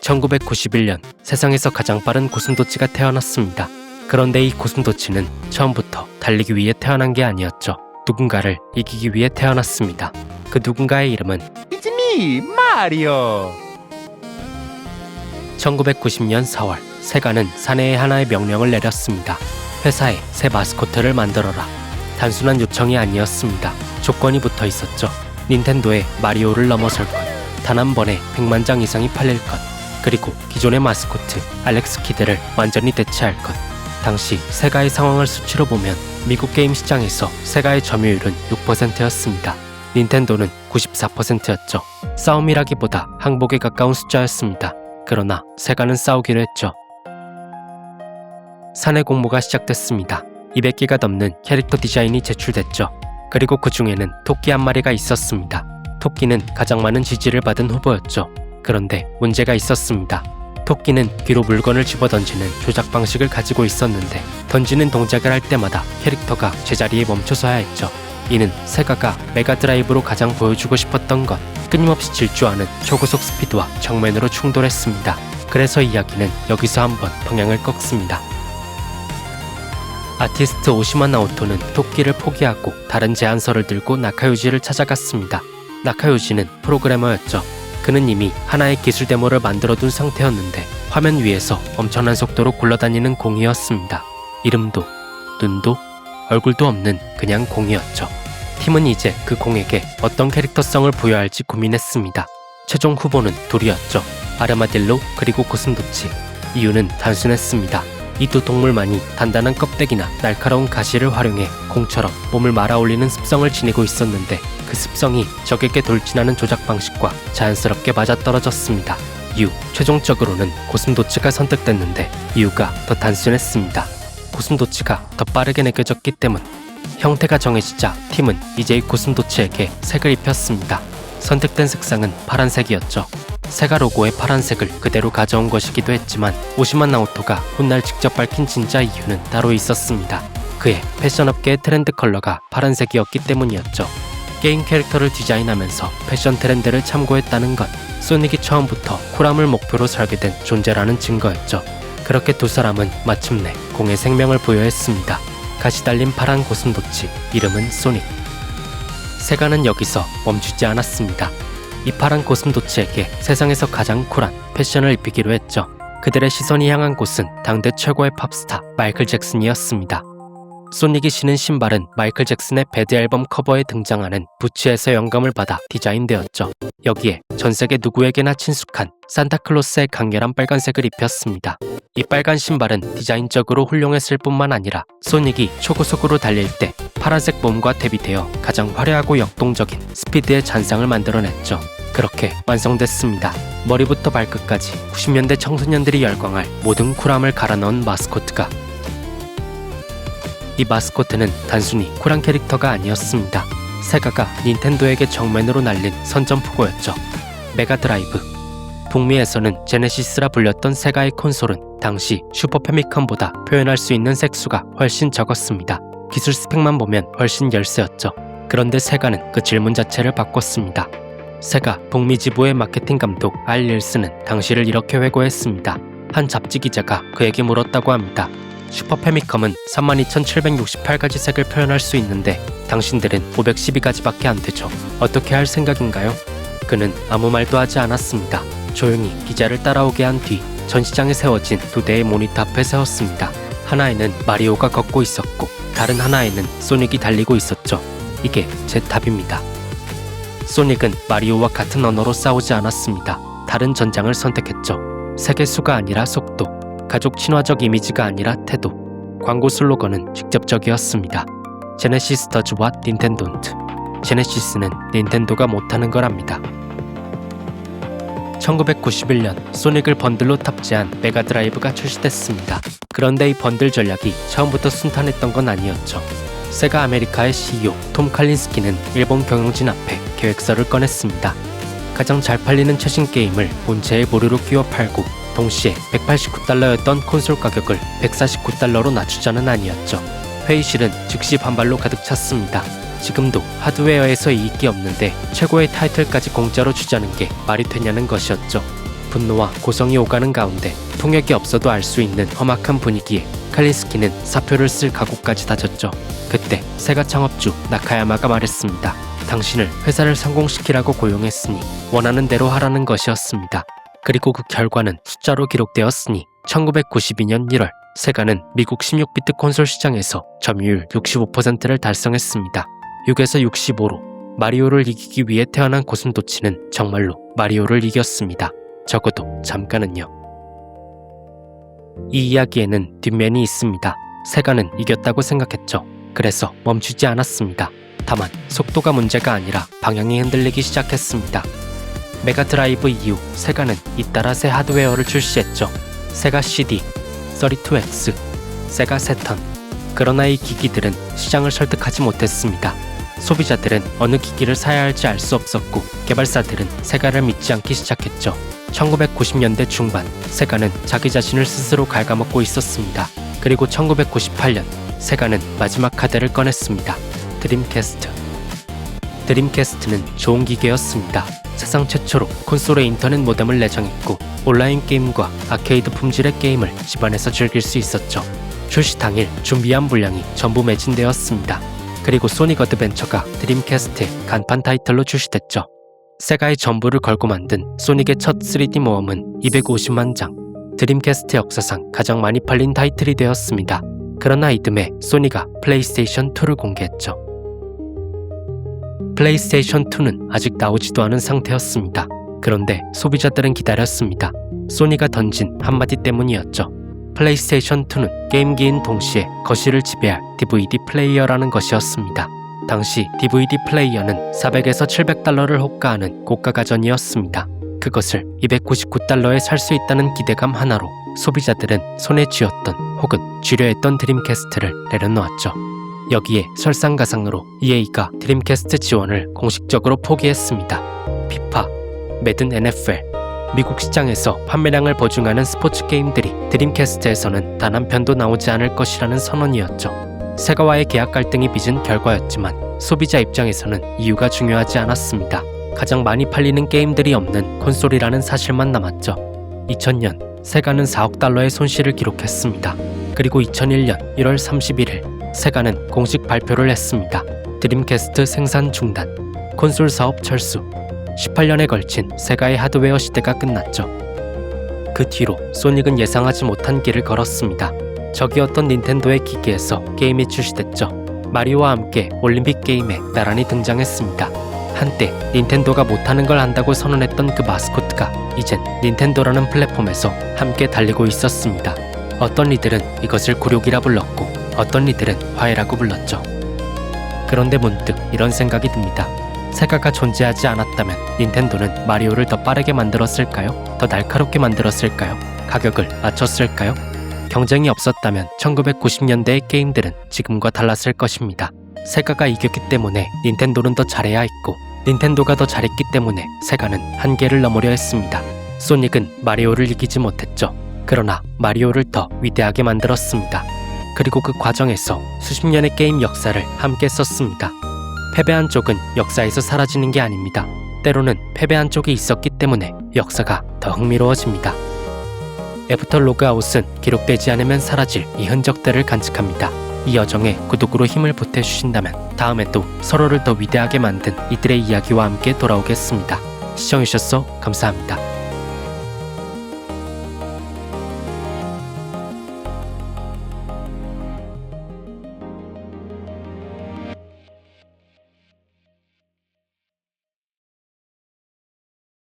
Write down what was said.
1991년 세상에서 가장 빠른 고슴도치가 태어났습니다. 그런데 이 고슴도치는 처음부터 달리기 위해 태어난 게 아니었죠. 누군가를 이기기 위해 태어났습니다. 그 누군가의 이름은 It's me, Mario. 1990년 4월 세가는 사내에 하나의 명령을 내렸습니다. 회사에 새 마스코트를 만들어라. 단순한 요청이 아니었습니다. 조건이 붙어 있었죠. 닌텐도의 마리오를 넘어설 것, 단 한 번에 100만 장 이상이 팔릴 것, 그리고 기존의 마스코트 알렉스 키드를 완전히 대체할 것. 당시 세가의 상황을 수치로 보면 미국 게임 시장에서 세가의 점유율은 6%였습니다. 닌텐도는 94%였죠. 싸움이라기보다 항복에 가까운 숫자였습니다. 그러나 세가는 싸우기로 했죠. 사내 공모가 시작됐습니다. 200개가 넘는 캐릭터 디자인이 제출됐죠. 그리고 그 중에는 토끼 한 마리가 있었습니다. 토끼는 가장 많은 지지를 받은 후보였죠. 그런데 문제가 있었습니다. 토끼는 귀로 물건을 집어던지는 조작 방식을 가지고 있었는데 던지는 동작을 할 때마다 캐릭터가 제자리에 멈춰서야 했죠. 이는 세가가 메가드라이브로 가장 보여주고 싶었던 것, 끊임없이 질주하는 초고속 스피드와 정면으로 충돌했습니다. 그래서 이야기는 여기서 한번 방향을 꺾습니다. 아티스트 오시마 나오토는 토끼를 포기하고 다른 제안서를 들고 나카요지를 찾아갔습니다. 나카요지는 프로그래머였죠. 그는 이미 하나의 기술 데모를 만들어둔 상태였는데 화면 위에서 엄청난 속도로 굴러다니는 공이었습니다. 이름도, 눈도, 얼굴도 없는 그냥 공이었죠. 팀은 이제 그 공에게 어떤 캐릭터성을 부여할지 고민했습니다. 최종 후보는 둘이었죠. 아르마딜로 그리고 고슴도치. 이유는 단순했습니다. 이 두 동물만이 단단한 껍데기나 날카로운 가시를 활용해 공처럼 몸을 말아올리는 습성을 지니고 있었는데 그 습성이 적에게 돌진하는 조작 방식과 자연스럽게 맞아떨어졌습니다. 최종적으로는 고슴도치가 선택됐는데 이유가 더 단순했습니다. 고슴도치가 더 빠르게 느껴졌기 때문. 형태가 정해지자 팀은 이제 이 고슴도치에게 색을 입혔습니다. 선택된 색상은 파란색이었죠. 세가 로고의 파란색을 그대로 가져온 것이기도 했지만 오시마 나오토가 훗날 직접 밝힌 진짜 이유는 따로 있었습니다. 그의 패션업계의 트렌드 컬러가 파란색이었기 때문이었죠. 게임 캐릭터를 디자인하면서 패션 트렌드를 참고했다는 것, 소닉이 처음부터 쿨함을 목표로 설계된 존재라는 증거였죠. 그렇게 두 사람은 마침내 공에 생명을 부여했습니다. 가시 달린 파란 고슴도치, 이름은 소닉. 세가는 여기서 멈추지 않았습니다. 이 파란 고슴도치에게 세상에서 가장 쿨한 패션을 입히기로 했죠. 그들의 시선이 향한 곳은 당대 최고의 팝스타 마이클 잭슨이었습니다. 소닉이 신은 신발은 마이클 잭슨의 배드 앨범 커버에 등장하는 부츠에서 영감을 받아 디자인되었죠. 여기에 전 세계 누구에게나 친숙한 산타클로스의 강렬한 빨간색을 입혔습니다. 이 빨간 신발은 디자인적으로 훌륭했을 뿐만 아니라 소닉이 초고속으로 달릴 때 파란색 몸과 대비되어 가장 화려하고 역동적인 스피드의 잔상을 만들어냈죠. 그렇게 완성됐습니다. 머리부터 발끝까지 90년대 청소년들이 열광할 모든 쿨함을 갈아넣은 마스코트가. 이 마스코트는 단순히 쿨한 캐릭터가 아니었습니다. 세가가 닌텐도에게 정면으로 날린 선전포고였죠. 메가드라이브. 북미에서는 제네시스라 불렸던 세가의 콘솔은 당시 슈퍼 패미컴보다 표현할 수 있는 색수가 훨씬 적었습니다. 기술 스펙만 보면 훨씬 열세였죠. 그런데 세가는 그 질문 자체를 바꿨습니다. 세가 북미 지부의 마케팅 감독 알 릴스는 당시를 이렇게 회고했습니다. 한 잡지 기자가 그에게 물었다고 합니다. 슈퍼 패미컴은 32,768가지 색을 표현할 수 있는데 당신들은 512가지밖에 안 되죠. 어떻게 할 생각인가요? 그는 아무 말도 하지 않았습니다. 조용히 기자를 따라오게 한 뒤 전시장에 세워진 두 대의 모니터 앞에 세웠습니다. 하나에는 마리오가 걷고 있었고 다른 하나에는 소닉이 달리고 있었죠. 이게 제 답입니다. 소닉은 마리오와 같은 언어로 싸우지 않았습니다. 다른 전장을 선택했죠. 세계수가 아니라 속도, 가족 친화적 이미지가 아니라 태도. 광고 슬로건은 직접적이었습니다. 제네시스 does what Nintendo don't. 제네시스는 닌텐도가 못하는 걸 합니다. 1991년 소닉을 번들로 탑재한 메가드라이브가 출시됐습니다. 그런데 이 번들 전략이 처음부터 순탄했던 건 아니었죠. 세가 아메리카의 CEO 톰 칼린스키는 일본 경영진 앞에 계획서를 꺼냈습니다. 가장 잘 팔리는 최신 게임을 본체에 무료로 끼워 팔고 동시에 189달러였던 콘솔 가격을 149달러로 낮추자는 아니었죠. 회의실은 즉시 반발로 가득 찼습니다. 지금도 하드웨어에서 이익이 없는데 최고의 타이틀까지 공짜로 주자는 게 말이 되냐는 것이었죠. 분노와 고성이 오가는 가운데 통역이 없어도 알 수 있는 험악한 분위기에 칼린스키는 사표를 쓸 각오까지 다졌죠. 그때 세가 창업주 나카야마가 말했습니다. 당신을 회사를 성공시키라고 고용했으니 원하는 대로 하라는 것이었습니다. 그리고 그 결과는 숫자로 기록되었으니 1992년 1월 세가는 미국 16비트 콘솔 시장에서 점유율 65%를 달성했습니다. 6에서 65로 마리오를 이기기 위해 태어난 고슴도치는 정말로 마리오를 이겼습니다. 적어도 잠깐은요. 이 이야기에는 뒷면이 있습니다. 세가는 이겼다고 생각했죠. 그래서 멈추지 않았습니다. 다만 속도가 문제가 아니라 방향이 흔들리기 시작했습니다. 메가드라이브 이후 세가는 잇따라 새 하드웨어를 출시했죠. 세가 CD, 32X, 세가 세턴. 그러나 이 기기들은 시장을 설득하지 못했습니다. 소비자들은 어느 기기를 사야 할지 알 수 없었고 개발사들은 세가를 믿지 않기 시작했죠. 1990년대 중반 세가는 자기 자신을 스스로 갉아먹고 있었습니다. 그리고 1998년 세가는 마지막 카드를 꺼냈습니다. 드림캐스트. 드림캐스트는 좋은 기계였습니다. 세상 최초로 콘솔에 인터넷 모뎀을 내장했고 온라인 게임과 아케이드 품질의 게임을 집안에서 즐길 수 있었죠. 출시 당일 준비한 분량이 전부 매진되었습니다. 그리고 소닉 어드벤처가 드림캐스트의 간판 타이틀로 출시됐죠. 세가의 전부를 걸고 만든 소닉의 첫 3D 모험은 250만 장, 드림캐스트 역사상 가장 많이 팔린 타이틀이 되었습니다. 그러나 이듬해 소니가 플레이스테이션 2를 공개했죠. 플레이스테이션 2는 아직 나오지도 않은 상태였습니다. 그런데 소비자들은 기다렸습니다. 소니가 던진 한마디 때문이었죠. 플레이스테이션 2는 게임기인 동시에 거실을 지배할 DVD 플레이어라는 것이었습니다. 당시 DVD 플레이어는 400에서 700달러를 호가하는 고가 가전이었습니다. 그것을 299달러에 살 수 있다는 기대감 하나로 소비자들은 손에 쥐었던 혹은 쥐려 했던 드림캐스트를 내려놓았죠. 여기에 설상가상으로 EA가 드림캐스트 지원을 공식적으로 포기했습니다. 피파, 매든 NFL, 미국 시장에서 판매량을 보증하는 스포츠 게임들이 드림캐스트에서는 단 한 편도 나오지 않을 것이라는 선언이었죠. 세가와의 계약 갈등이 빚은 결과였지만 소비자 입장에서는 이유가 중요하지 않았습니다. 가장 많이 팔리는 게임들이 없는 콘솔이라는 사실만 남았죠. 2000년 세가는 4억 달러의 손실을 기록했습니다. 그리고 2001년 1월 31일 세가는 공식 발표를 했습니다. 드림캐스트 생산 중단, 콘솔 사업 철수. 18년에 걸친 세가의 하드웨어 시대가 끝났죠. 그 뒤로 소닉은 예상하지 못한 길을 걸었습니다. 적이었던 닌텐도의 기기에서 게임이 출시됐죠. 마리오와 함께 올림픽 게임에 나란히 등장했습니다. 한때 닌텐도가 못하는 걸 한다고 선언했던 그 마스코트가 이젠 닌텐도라는 플랫폼에서 함께 달리고 있었습니다. 어떤 이들은 이것을 굴욕이라 불렀고 어떤 이들은 화해라고 불렀죠. 그런데 문득 이런 생각이 듭니다. 세가가 존재하지 않았다면 닌텐도는 마리오를 더 빠르게 만들었을까요? 더 날카롭게 만들었을까요? 가격을 낮췄을까요? 경쟁이 없었다면 1990년대의 게임들은 지금과 달랐을 것입니다. 세가가 이겼기 때문에 닌텐도는 더 잘해야 했고 닌텐도가 더 잘했기 때문에 세가는 한계를 넘으려 했습니다. 소닉은 마리오를 이기지 못했죠. 그러나 마리오를 더 위대하게 만들었습니다. 그리고 그 과정에서 수십 년의 게임 역사를 함께 썼습니다. 패배한 쪽은 역사에서 사라지는 게 아닙니다. 때로는 패배한 쪽이 있었기 때문에 역사가 더 흥미로워집니다. 애프터 로그아웃은 기록되지 않으면 사라질 이 흔적들을 간직합니다. 이 여정에 구독으로 힘을 보태주신다면 다음에도 서로를 더 위대하게 만든 이들의 이야기와 함께 돌아오겠습니다. 시청해주셔서 감사합니다.